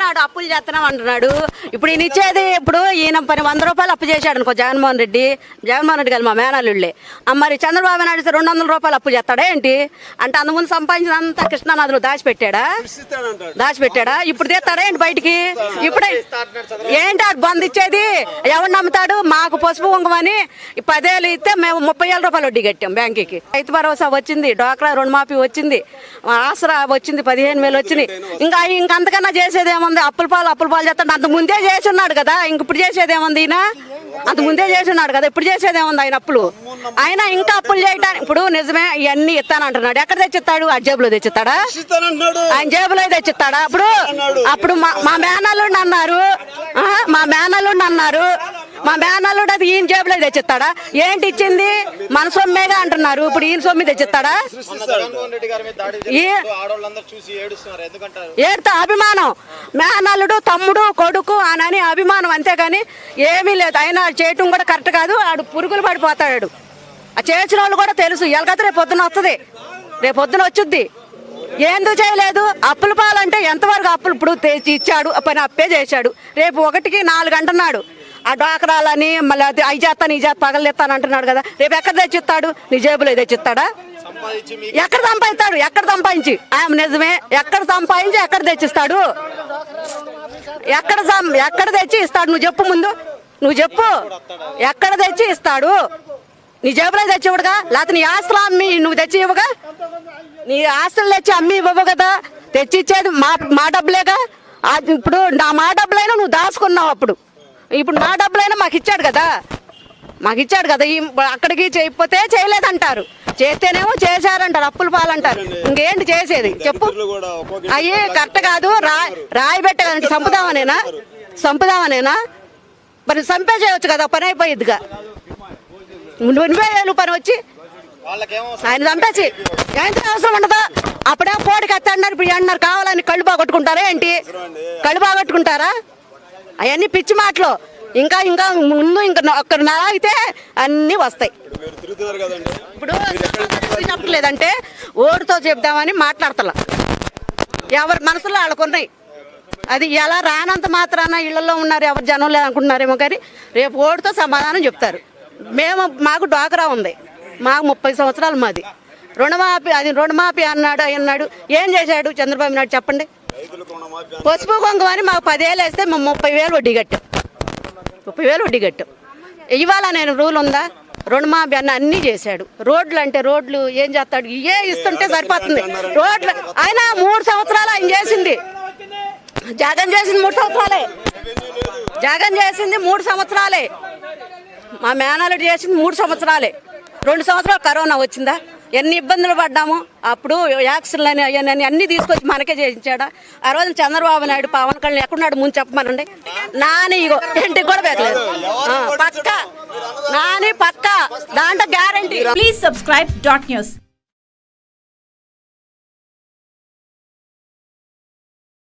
అంటున్నాడు అప్పులు చేస్తున్నాం అంటున్నాడు. ఇప్పుడు ఈయన ఇచ్చేది ఇప్పుడు ఈయన 100 రూపాయలు అప్పు చేశాడు అనుకో జగన్మోహన్ రెడ్డి గారు మా మేనల్లుళ్ళే. మరి చంద్రబాబు నాయుడు 200 రూపాయలు అప్పు చేస్తాడా ఏంటి అంటే అంతకుముందు సంపాదించినంత కృష్ణానదిలో దాచిపెట్టాడా ఇప్పుడు తీస్తాడా ఏంటి బయటికి? ఇప్పుడు ఏంటి అది బంద్ ఇచ్చేది? ఎవరు నమ్ముతాడు? మాకు పసుపు కుంకుమని 10 ఏళ్ళు ఇస్తే మేము 30,000 రూపాయలు వడ్డీ కట్టాం బ్యాంకుకి. రైతు భరోసా వచ్చింది, డ్వాక్రా రుణమాఫీ వచ్చింది, ఆసరా వచ్చింది, 15,000 వచ్చింది. ఇంకంతకన్నా చేసేది ఏముంది? అప్పుల పాలు చేస్తాడు. అంత ముందే చేసి ఉన్నాడు కదా, ఇంక ఇప్పుడు చేసేది ఏముంది? ఈయన అంత ముందే చేసి ఉన్నాడు కదా, ఇప్పుడు చేసేది ఏముంది? ఆయన అప్పులు ఆయన ఇంకా అప్పులు చేయడానికి ఇప్పుడు నిజమే ఇవన్నీ ఇస్తానంటున్నాడు. ఎక్కడ తెచ్చిస్తాడు? ఆ జేబులో తెచ్చిస్తాడా? ఆయన జేబులో తెచ్చిస్తాడా? అప్పుడు మా మేనల్లుండి అన్నారు, మా మేనల్లుడు అది ఈయన జేబులో తెచ్చిస్తాడా? ఏంటి ఇచ్చింది? మన సొమ్మేగా అంటున్నారు. ఇప్పుడు ఈయన సొమ్మి తెచ్చిస్తాడా? ఏడుతా అభిమానం, మేనల్లుడు తమ్ముడు కొడుకు అని అభిమానం, అంతేగాని ఏమీ లేదు. ఆయన చేయటం కూడా కరెక్ట్ కాదు. ఆడు పురుగులు పడిపోతాడు. ఆ చేసిన వాళ్ళు కూడా తెలుసు. ఎలాగైతే రేపు పొద్దున వచ్చుద్ది. ఎందుకు చేయలేదు? అప్పుల పాలంటే ఎంతవరకు అప్పులు ఇప్పుడు ఇచ్చాడు, పని అప్పే చేశాడు. రేపు 1కి 4 అంటున్నాడు. ఆ డ్వాక్రాలని మళ్ళీ అది ఈ చేత పగలెత్తాను అంటున్నాడు కదా, రేపు ఎక్కడ తెచ్చిస్తాడు? నీ జేబులో తెచ్చిస్తాడా? ఎక్కడ సంపాదించి నిజమే ఎక్కడ సంపాదించి ఎక్కడ తెచ్చిస్తాడు? ఎక్కడ తెచ్చి ఇస్తాడు? నువ్వు చెప్పు ముందు, నువ్వు చెప్పు. ఎక్కడ తెచ్చి ఇస్తాడు? నీ జేబులో తెచ్చి ఇవ్వడుగా, లేకపోతే నీ ఆస్తులు అమ్మి నువ్వు తెచ్చి ఇవ్వగా, నీ ఆస్తులు తెచ్చి అమ్మి ఇవ్వవు కదా. తెచ్చి ఇచ్చేది మా డబ్బులేగా. ఇప్పుడు మా డబ్బులైనా నువ్వు దాచుకున్నావు. ఇప్పుడు నా డబ్బులైనా మాకు ఇచ్చాడు కదా. అక్కడికి చేయకపోతే చేయలేదంటారు, చేస్తేనేమో చేశారంటారు, అప్పుల పాలంటారు. ఇంకేంటి చేసేది చెప్పు? అయ్యే కరెక్ట్ కాదు. రాయి పెట్టగలంటే చంపుదామనేనా? మరి చంపే చేయవచ్చు కదా, పని అయిపోయిద్దిగా. 20,000 పని వచ్చి ఆయన చంపేసి ఎంత అవసరం ఉండదా? అప్పుడే పోటీకి అన్నారు, ఇప్పుడు అన్నారు కావాలని కళ్ళు బాగొట్టుకుంటారా ఏంటి? కళ్ళు బాగొట్టుకుంటారా? అవన్నీ పిచ్చి మాటలు. ఇంకా ముందు ఒక్క నాగితే అన్నీ వస్తాయి. ఇప్పుడు చెప్పలేదంటే ఓడితో చెప్దామని మాట్లాడతలా. ఎవరి మనసులో వాళ్ళకున్నాయి. అది ఎలా రానంత మాత్రాన ఇళ్లలో ఉన్నారు, ఎవరు జనం లేదనుకుంటున్నారేమో, కానీ రేపు ఓడితో సమాధానం చెప్తారు. మాకు డ్వాక్రా ఉంది, మాకు 30 సంవత్సరాలు మాది. రుణమాఫీ అన్నాడు. ఏం చేశాడు చంద్రబాబు నాయుడు చెప్పండి? పసుపు కుంకుమని మాకు 10 ఏళ్ళు వేస్తే మేము 30,000 వడ్డీ కట్టాం. ఇవాళ నేను రూల్ ఉందా? రుణమాఫీ అన్నీ చేశాడు. రోడ్లు ఏం చేస్తాడు? ఇస్తుంటే సరిపోతుంది. రోడ్లు ఆయన 3 సంవత్సరాలు ఆయన చేసింది. జగన్ చేసింది 3 సంవత్సరాలే. మా మేనల్లుడు చేసింది 3 సంవత్సరాలే. 2 సంవత్సరాలు కరోనా వచ్చిందా? ఎన్ని ఇబ్బందులు పడ్డాము. అప్పుడు యాక్సిడెంట్లని అన్నీ తీసుకొచ్చి మనకే చేయించాడా? ఆ రోజు చంద్రబాబు నాయుడు పవన్ కళ్యాణ్ ఎక్కడున్నాడు ముందు చెప్పమనండి. నాని ఇగో ఇంటికి కూడా పెట్టలేదు. పక్కా దాంట్లో గ్యారంటీ. Please subscribe .news.